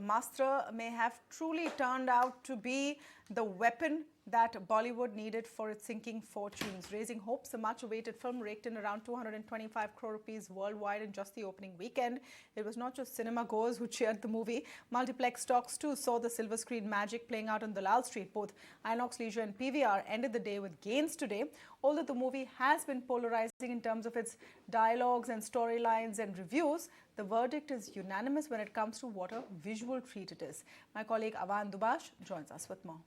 Brahmastra may have truly turned out to be the weapon that Bollywood needed for its sinking fortunes. Raising hopes, the much-awaited film raked in around 225 crore rupees worldwide in just the opening weekend. It was not just cinemagoers who cheered the movie. Multiplex stocks too saw the silver screen magic playing out on Dalal Street. Both Inox Leisure and PVR ended the day with gains today. Although the movie has been polarizing in terms of its dialogues and storylines and reviews, the verdict is unanimous when it comes to what a visual treat it is. My colleague Avan Dubash joins us with more.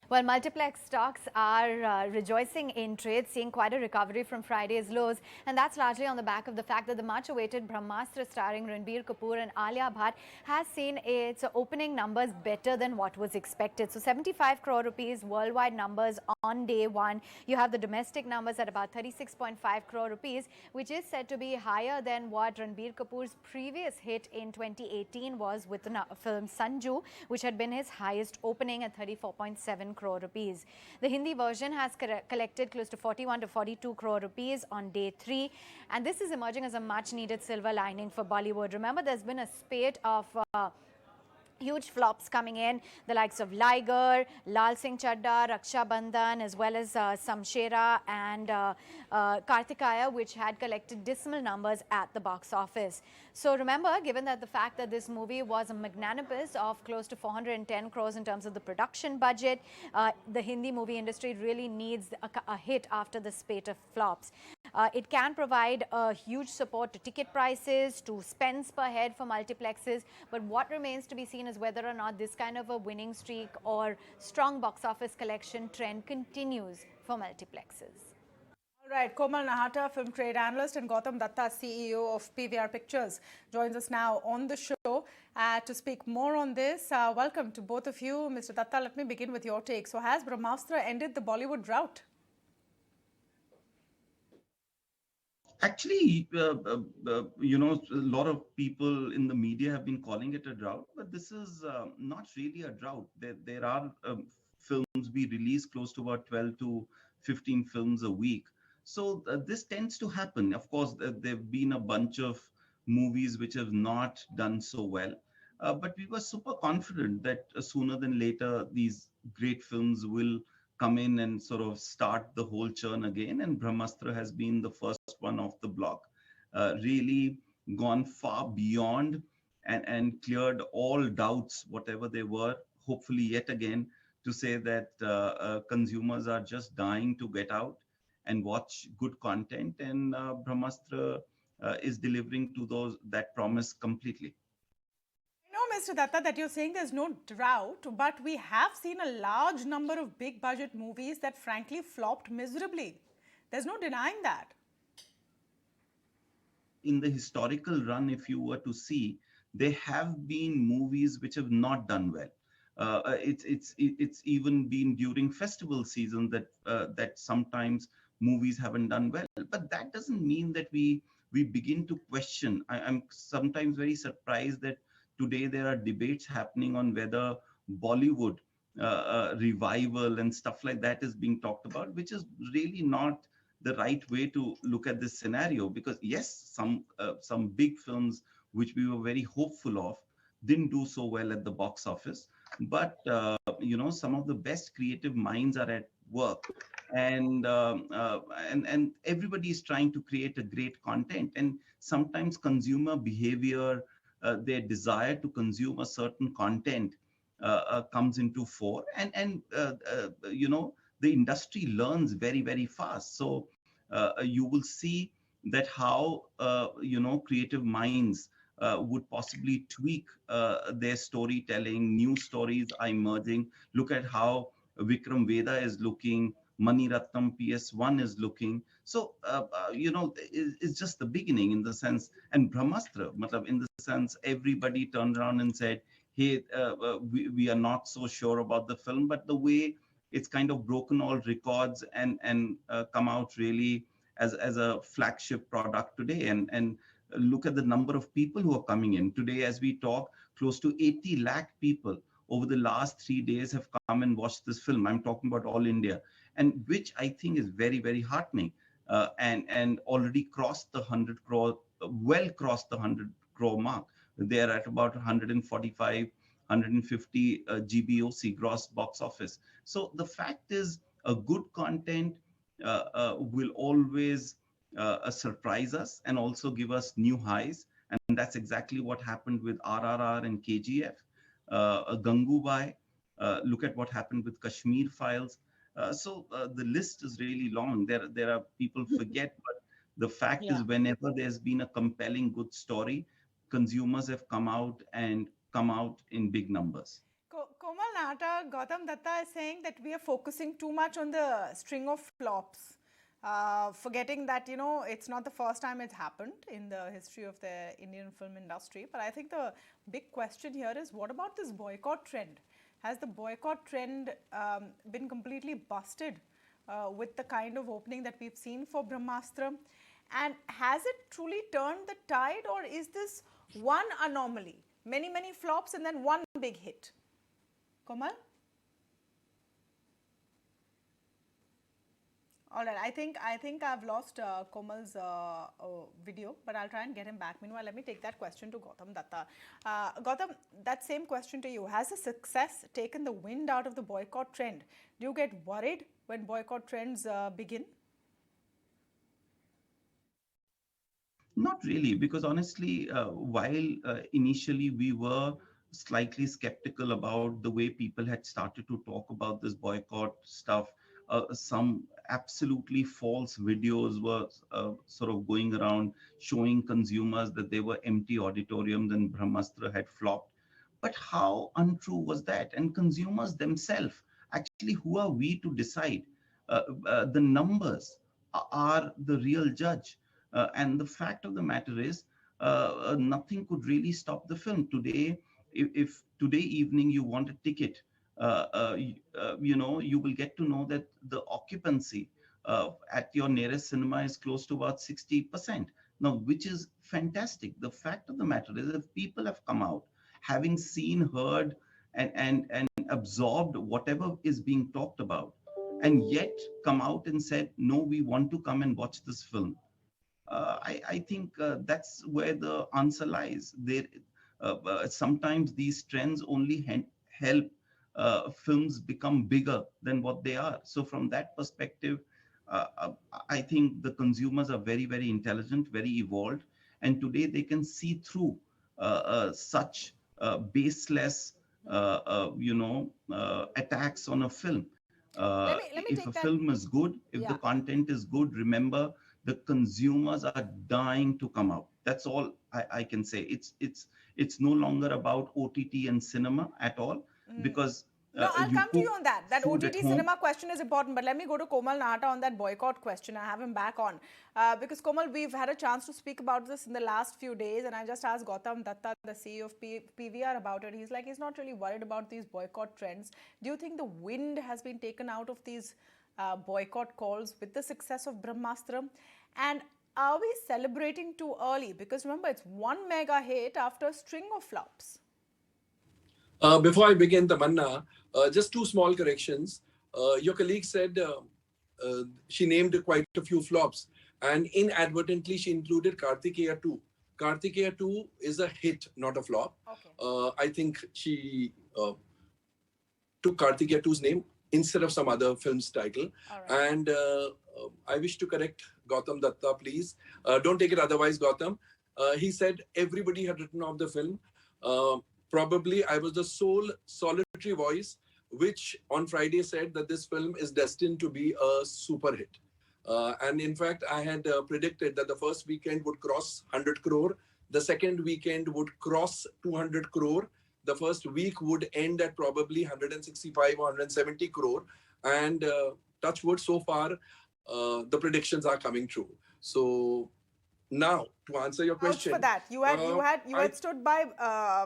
Well, multiplex stocks are rejoicing in trade, seeing quite a recovery from Friday's lows. And that's largely on the back of the fact that the much-awaited Brahmastra starring Ranbir Kapoor and Alia Bhatt has seen its opening numbers better than what was expected. So 75 crore rupees worldwide numbers on day one. You have the domestic numbers at about 36.5 crore rupees, which is said to be higher than what Ranbir Kapoor's previous hit in 2018 was with the film Sanju, which had been his highest opening at 34.7 crore rupees. The Hindi version has collected close to 41 to 42 crore rupees on day 3, and this is emerging as a much needed silver lining for Bollywood. Remember, there's been a spate of huge flops coming in, the likes of Liger, Lal Singh Chadda, Raksha Bandhan, as well as Samshera and Kartikaya, which had collected dismal numbers at the box office. So remember, given that the fact that this movie was a magnanimous of close to 410 crores in terms of the production budget, the Hindi movie industry really needs a hit after the spate of flops. It can provide a huge support to ticket prices, to spends per head for multiplexes, but what remains to be seen is whether or not this kind of a winning streak or strong box office collection trend continues for multiplexes. All right, Komal Nahta, Film Trade Analyst, and Gautam Dutta, CEO of PVR Pictures, joins us now on the show to speak more on this. Welcome to both of you. Mr. Datta, let me begin with your take. So has Brahmastra ended the Bollywood drought? Actually, you know, a lot of people in the media have been calling it a drought, but this is not really a drought. There are films we release close to about 12 to 15 films a week. So this tends to happen. Of course, there have been a bunch of movies which have not done so well, but we were super confident that sooner than later, these great films will come in and sort of start the whole churn again. And Brahmastra has been the first one off the block, really gone far beyond and cleared all doubts, whatever they were, hopefully yet again, to say that consumers are just dying to get out and watch good content. And Brahmastra is delivering to that promise completely. Mr. Datta, that you're saying there's no drought, but we have seen a large number of big budget movies that frankly flopped miserably. There's no denying that. In the historical run, if you were to see, there have been movies which have not done well. It's even been during festival season that sometimes movies haven't done well. But that doesn't mean that we begin to question. I'm sometimes very surprised that today there are debates happening on whether Bollywood revival and stuff like that is being talked about, which is really not the right way to look at this scenario. Because yes, some big films which we were very hopeful of didn't do so well at the box office, but you know, some of the best creative minds are at work, and everybody is trying to create a great content, and sometimes consumer behavior, their desire to consume a certain content comes into fore, and you know, the industry learns very, very fast. So you will see that how you know, creative minds would possibly tweak their storytelling. New stories are emerging. Look at how Vikram Veda is looking, Mani Ratnam PS1 is looking. So, you know, it's just the beginning in the sense, and Brahmastra, in the sense, everybody turned around and said, hey, we are not so sure about the film, but the way it's kind of broken all records and come out really as a flagship product today. And look at the number of people who are coming in. Today, as we talk, close to 80 lakh people over the last 3 days have come and watched this film. I'm talking about all India, and which I think is very, very heartening, and already crossed the 100 crore, well crossed the 100 crore mark, They are at about 145, 150 GBOC, gross box office. So the fact is, a good content will always surprise us and also give us new highs. And that's exactly what happened with RRR and KGF. Gangubai, look at what happened with Kashmir Files. So the list is really long. There are people forget, but the fact is, whenever there's been a compelling good story, consumers have come out and come out in big numbers. Komal Nahta, Gautam Dutta is saying that we are focusing too much on the string of flops, forgetting that, you know, it's not the first time it's happened in the history of the Indian film industry. But I think the big question here is, what about this boycott trend? Has the boycott trend been completely busted with the kind of opening that we've seen for Brahmastra? And has it truly turned the tide, or is this one anomaly? Many flops and then one big hit. Komal? All right, I think I've lost Komal's video, but I'll try and get him back. Meanwhile, let me take that question to Gautam Dutta. Gautam, that same question to you. Has the success taken the wind out of the boycott trend? Do you get worried when boycott trends begin? Not really, because honestly, while initially we were slightly skeptical about the way people had started to talk about this boycott stuff, some absolutely false videos were sort of going around showing consumers that they were empty auditoriums and Brahmastra had flopped. But how untrue was that? And consumers themselves, actually, who are we to decide? The numbers are the real judge. And the fact of the matter is, nothing could really stop the film. Today, if today evening you want a ticket, you will get to know that the occupancy at your nearest cinema is close to about 60%. Now, which is fantastic. The fact of the matter is, if people have come out, having seen, heard, and absorbed whatever is being talked about, and yet come out and said, no, we want to come and watch this film. I think that's where the answer lies. Sometimes these trends only help films become bigger than what they are. So from that perspective, I think the consumers are very intelligent, very evolved, and today they can see through such baseless, attacks on a film. If a film is good, if the content is good, remember, the consumers are dying to come out. That's all I can say. It's no longer about OTT and cinema at all, because no, I'll come to you on that. That OTT cinema question is important, but let me go to Komal Nahta on that boycott question. I have him back on. Because Komal, we've had a chance to speak about this in the last few days, and I just asked Gautam Dutta, the CEO of PVR, about it. He's like, he's not really worried about these boycott trends. Do you think the wind has been taken out of these boycott calls with the success of Brahmastra? And are we celebrating too early? Because remember, it's one mega hit after a string of flops. Before I begin, Tamanna, just two small corrections. Your colleague said she named quite a few flops, and inadvertently she included Kartikeya 2. Kartikeya 2 is a hit, not a flop. Okay. I think she took Kartikeya 2's name instead of some other film's title. Right. And I wish to correct Gautam Dutta, please. Don't take it otherwise, Gautam. He said everybody had written off the film. Probably I was the sole solitary voice which on Friday said that this film is destined to be a super hit. And in fact, I had predicted that the first weekend would cross 100 crore. The second weekend would cross 200 crore. The first week would end at probably 165 or 170 crore. And touch wood, so far, the predictions are coming true. So now, to answer your question. For that, you had stood by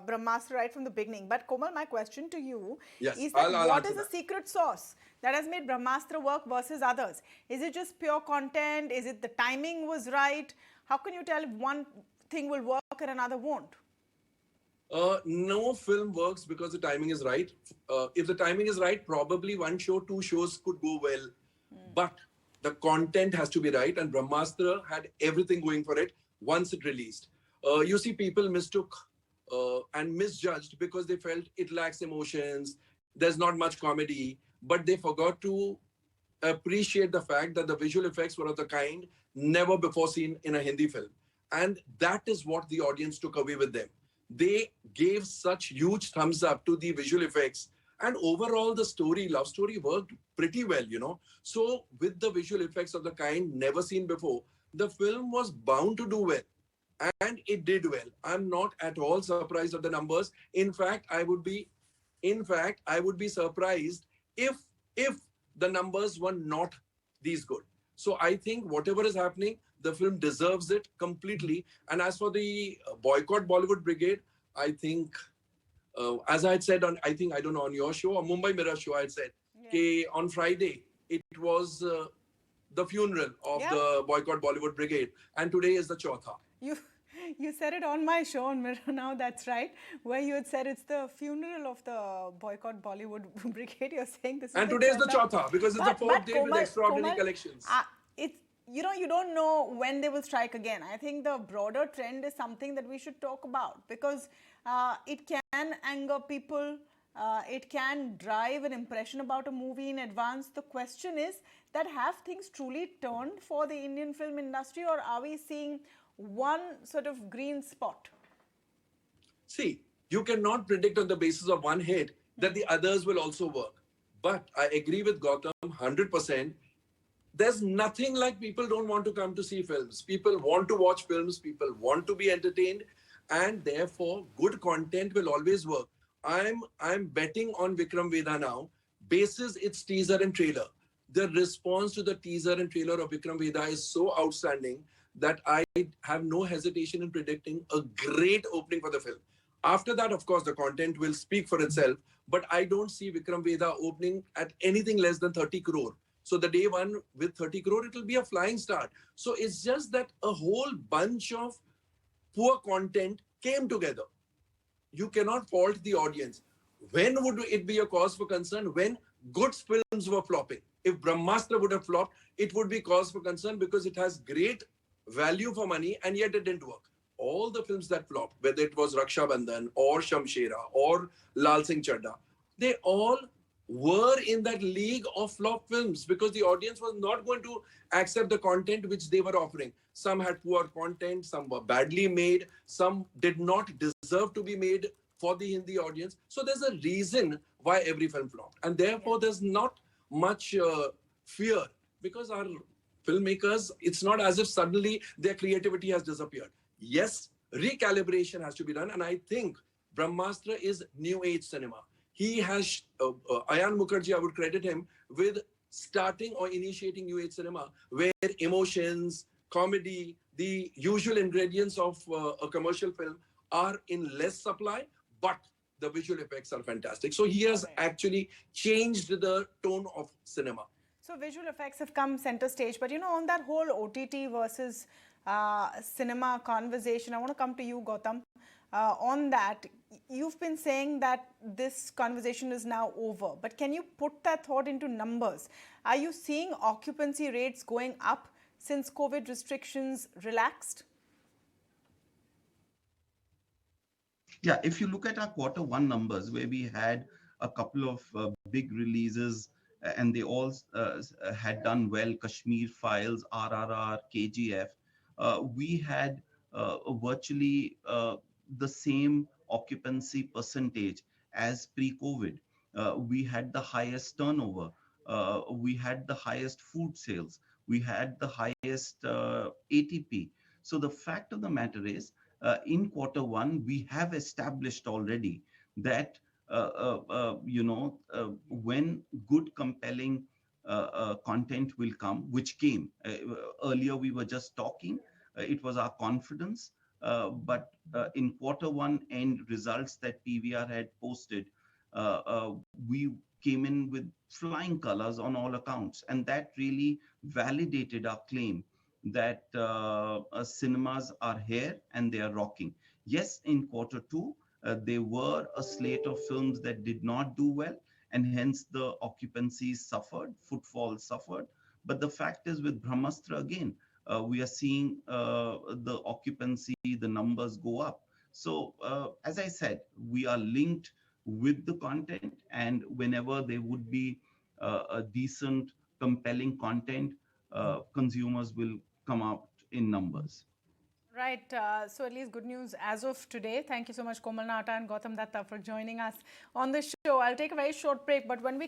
Brahmastra right from the beginning. But Komal, my question to you is that what is the secret sauce that has made Brahmastra work versus others? Is it just pure content? Is it the timing was right? How can you tell if one thing will work and another won't? No film works because the timing is right. If the timing is right, probably one show, two shows could go well. But the content has to be right, and Brahmastra had everything going for it once it released. You see, people mistook and misjudged because they felt it lacks emotions, there's not much comedy, but they forgot to appreciate the fact that the visual effects were of the kind never before seen in a Hindi film. And that is what the audience took away with them. They gave such huge thumbs up to the visual effects. And overall, the story, love story, worked pretty well, you know. So, with the visual effects of the kind never seen before, the film was bound to do well. And it did well. I'm not at all surprised at the numbers. In fact, I would be surprised if the numbers were not these good. So I think whatever is happening, the film deserves it completely. And as for the boycott Bollywood brigade, I think, as I had said on, I think, I don't know, on your show or Mumbai Mirror show, I had said, on Friday, it was the funeral of the boycott Bollywood brigade. And today is the Chautha. You said it on my show on Mirror Now, that's right, where you had said it's the funeral of the boycott Bollywood brigade. You're saying this is and today is the Chautha because it's the fourth day with extraordinary collections. It's, you know, you don't know when they will strike again. I think the broader trend is something that we should talk about because it can anger people. It can drive an impression about a movie in advance. The question is that have things truly turned for the Indian film industry, or are we seeing one sort of green spot? See, you cannot predict on the basis of one hit that the others will also work. But I agree with Gautam 100%. There's nothing like people don't want to come to see films. People want to watch films. People want to be entertained. And therefore, good content will always work. I'm betting on Vikram Vedha now, basis its teaser and trailer. The response to the teaser and trailer of Vikram Vedha is so outstanding that I have no hesitation in predicting a great opening for the film. After that, of course, the content will speak for itself, but I don't see Vikram Vedha opening at anything less than 30 crore. So the day one with 30 crore, it will be a flying start. So it's just that a whole bunch of poor content came together. You cannot fault the audience. When would it be a cause for concern? When good films were flopping. If Brahmastra would have flopped, it would be cause for concern because it has great value for money and yet it didn't work. All the films that flopped, whether it was Raksha Bandhan or Shamshera or Lal Singh Chadda, they all were in that league of flop films because the audience was not going to accept the content which they were offering. Some had poor content, some were badly made, some did not deserve to be made for the Hindi audience. So there's a reason why every film flopped. And therefore, there's not much fear because our filmmakers, it's not as if suddenly their creativity has disappeared. Yes, recalibration has to be done. And I think Brahmastra is new age cinema. He has, Ayan Mukherjee, I would credit him with starting or initiating new age cinema, where emotions, comedy, the usual ingredients of a commercial film are in less supply, but the visual effects are fantastic. So he has actually changed the tone of cinema. So visual effects have come center stage, but you know, on that whole OTT versus cinema conversation, I want to come to you, Gautam. On that, you've been saying that this conversation is now over, but can you put that thought into numbers? Are you seeing occupancy rates going up since COVID restrictions relaxed? Yeah, if you look at our Q1 numbers, where we had a couple of big releases and they all had done well, Kashmir Files, RRR, KGF, we had virtually the same occupancy percentage as pre-COVID. We had the highest turnover. We had the highest food sales. We had the highest ATP. So the fact of the matter is, in Q1, we have established already that when good, compelling content will come, which came. Earlier, we were just talking. It was our confidence. But in Q1 end results that PVR had posted, we came in with flying colors on all accounts. And that really validated our claim that cinemas are here and they are rocking. Yes, in Q2, there were a slate of films that did not do well, and hence the occupancy suffered, footfall suffered. But the fact is, with Brahmastra again, we are seeing the occupancy, the numbers go up. So as I said, we are linked with the content, and whenever there would be a decent, compelling content, consumers will come out in numbers. Right. So at least good news as of today. Thank you so much, Komal Nahta and Gautam Dutta, for joining us on the show. I'll take a very short break, but when we